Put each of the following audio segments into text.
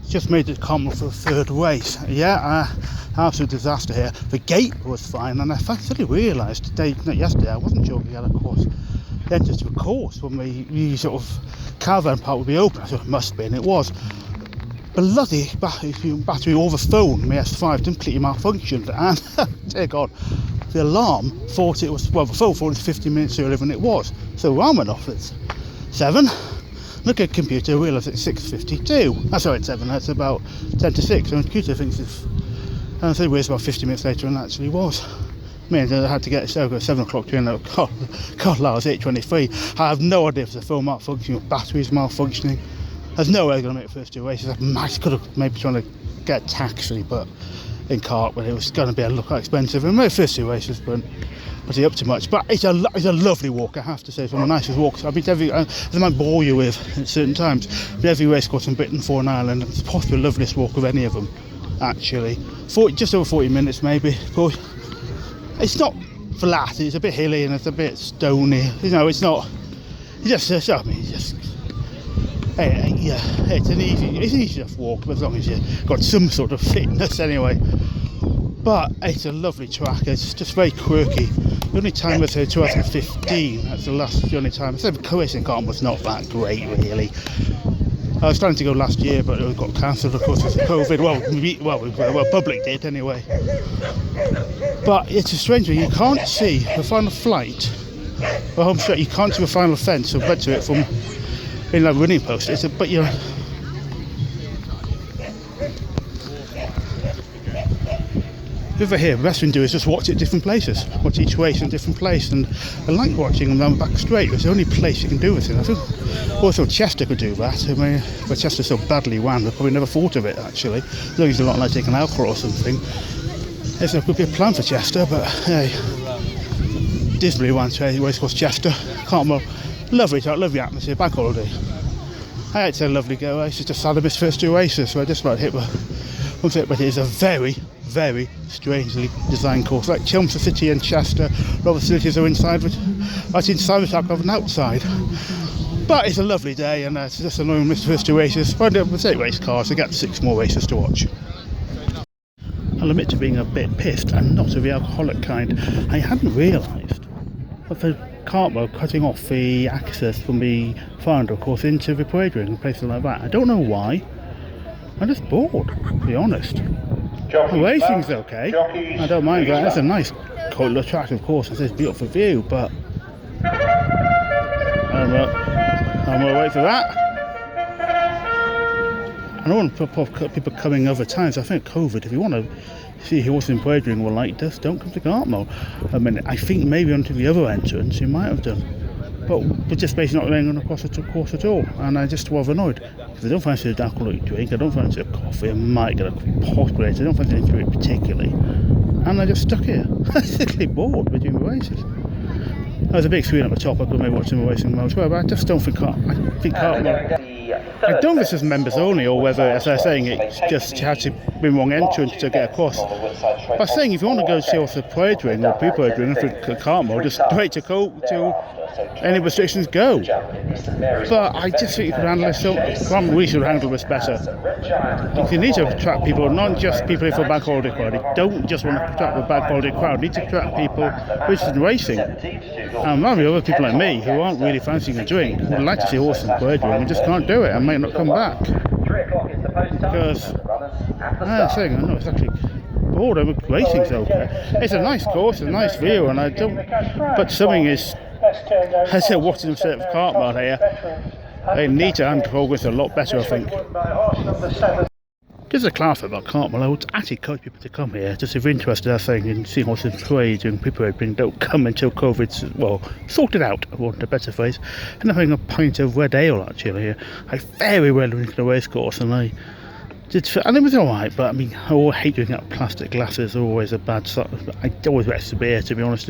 just made it Cartmel for the third race. Yeah, absolute disaster here. The gate was fine, and I suddenly realised today, not yesterday, I wasn't sure we had a course. The entrance to the course when the sort of caravan park would be open. I thought it must be, and it was. Bloody battery over the phone, my S5, completely malfunctioned, and dear God, the alarm thought it was, well, the phone thought it was 15 minutes earlier than it was. So the alarm went off at 7. Look at the computer, realised it's 6:52. That's right, 7, that's about 10 to 6. And the computer thinks it's, and so it was about 50 minutes later than it actually was. I mean, I had to get it at 7 o'clock to end up, God, that was 8:23. I have no idea if the phone malfunctioning or batteries malfunctioning. There's no way I'm going to make the first 2 races. I could have maybe trying to get a taxi, but in Cartmel it was going to be a lot expensive. And my first 2 races weren't up to much. But it's a lovely walk, I have to say. It's one of the nicest walks. I've been to every, as I might bore you with at certain times, but every racecourse in Britain for an island. It's possibly the loveliest walk of any of them, actually. Just over 40 minutes maybe. But it's not flat. It's a bit hilly and it's a bit stony. You know, it's not. It's just. Yeah, it's an easy enough walk, but as long as you've got some sort of fitness anyway. But it's a lovely track. It's just very quirky. The only time was 2015. That's the only time. So the racing Cartmel was not that great, really. I was planning to go last year, but it got cancelled, of course, with COVID. Well, public did anyway. But it's a strange one. You can't see the final flight, the home straight. You can't see the final fence. I've read to it from in like running post. But you're. Over here, the best thing to do is just watch it at different places. Watch each race in a different place, and I like watching them down the back straight. It's the only place you can do this in. I think also Chester could do that. I mean, but Chester's so badly ran, we probably never thought of it actually. As long as a lot like taking alcohol or something. There could be a plan for Chester, but hey, dismally ran Racecourse Chester. Cartmel, lovely atmosphere, bank holiday. It's a lovely go race. It's just sad I missed first 2 races, so I just about hit but it is a very, very strangely designed course. Like Chelmsford City and Chester, a lot of facilities are inside the track rather than outside. But it's a lovely day, and it's just annoying missed the first 2 races. But with 8 race cars, I get 6 more races to watch. I'll admit to being a bit pissed, and not of the alcoholic kind. I hadn't realised that the Cartmel cutting off the access from the Founder course into the parade ring and places like that. I don't know why. I'm just bored, to be honest. The racing's okay. I don't mind that. It's a nice, cool, attractive course. It's a beautiful view, but I'm gonna wait for that. I don't want to put people coming other times. I think COVID, if you want to see horses in parade ring will like this, don't come to Cartmel. I mean, I think maybe onto the other entrance you might have done. But just basically not laying on across the course at all, and I just was annoyed because I don't fancy an alcoholic drink, I don't fancy a coffee, I might get a possibly, I don't fancy anything particularly, and I just stuck here. I was simply bored between the races. There was a big screen at the top, I could maybe watch some racing most well, but I just don't think Cartmel. I don't know if this is members only or whether, as they're saying, it's just you had to be wrong entrance to get across. By saying if you want to go see off the parade ring or pre-parade ring for Cartmel, just wait to go to any restrictions go. But I just think you could handle this so we should handle this better. You need to attract people, not just people for bank holiday crowd. You don't just want to attract the bank holiday crowd, you need to attract people interested in racing. And maybe other people like me who aren't really fancying a drink would like to see horses in the parade ring and just can't do it and may not come back. Because I'm saying, I know it's actually bored, racing's okay. It's a nice course, a nice view, and I don't. But something is. As they're watching them set of Cartmel here, they need to handle this a lot better, I think. Just a class about Cartmel, I would actually encourage people to come here, just if you're interested, I think, in seeing what's in parade and pre-parade ring. Don't come until COVID's, well, sorted out, I want a better phrase. And having a pint of red ale, actually, here. I very rarely went to the racecourse, and it was alright, but I mean, I hate drinking out of plastic glasses, they're always a bad sort. I always rest a beer, to be honest.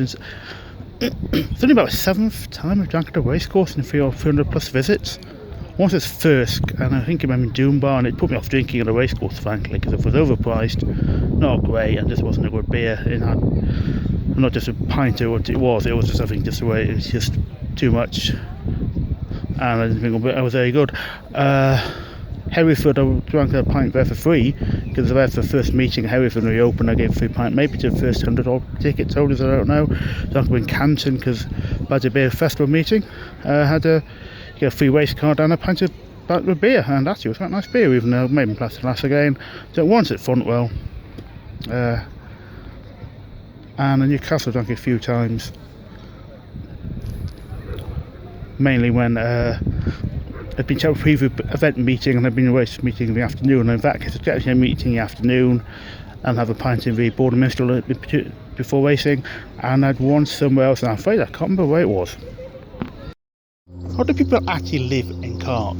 It's only about the 7th time I've drank at a racecourse in 300 plus visits. Once it's first, and I think I remember Doombar, and it put me off drinking at a racecourse, frankly, because it was overpriced, not great, and just wasn't a good beer. It had not just a pint of what it was just I think just the way it was just too much, and I didn't think it was very good. Hereford, I drank a pint there for free because I was there for the first meeting. Hereford reopened. I gave a free pint, maybe to the first 100 odd ticket holders. I don't know. So I in Canton because by the beer festival meeting, had a get a free race card and a pint of beer, and actually it was quite nice beer, even though maybe plastic glass again. So once at Fontwell, and in Newcastle I drank it a few times, mainly when I've been to a preview event meeting and I've been a race meeting in the afternoon, and in that case I'd get a meeting in the afternoon and have a pint in the Border Minstrel before racing, and I'd one somewhere else, and I'm afraid I can't remember where it was. How do people actually live in Cark?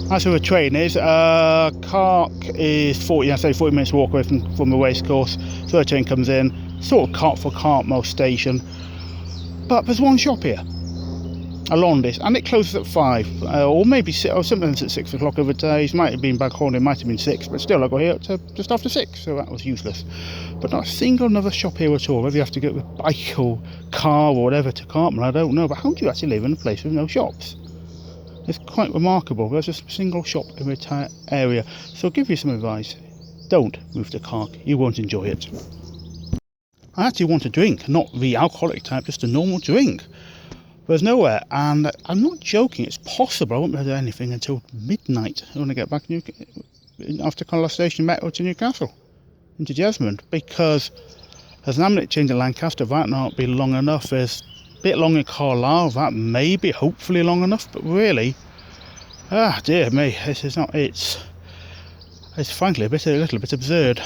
That's where the train is. Cark is 40 minutes walk away from the racecourse, so the train comes in, sort of Cartmel station, but there's one shop here along this, and it closes at 5, or maybe sometimes at 6 o'clock other days. Might have been back home, it might have been 6, but still I got here just after 6, so that was useless. But not a single another shop here at all. Whether you have to go with bike or car or whatever to Cartmel, I don't know, but how do you actually live in a place with no shops? It's quite remarkable. There's just a single shop in the entire area. So I'll give you some advice. Don't move to Cark, you won't enjoy it. I actually want a drink, not the alcoholic type, just a normal drink. There's nowhere, and I'm not joking, it's possible I won't be able to do anything until midnight when I get back after Carlisle Station Metro to Newcastle, into Jesmond, because there's an ambulance change in Lancaster, that not be long enough. There's a bit long in Carlisle, that may be hopefully long enough, but really, dear me, this is not, it's frankly a little bit absurd.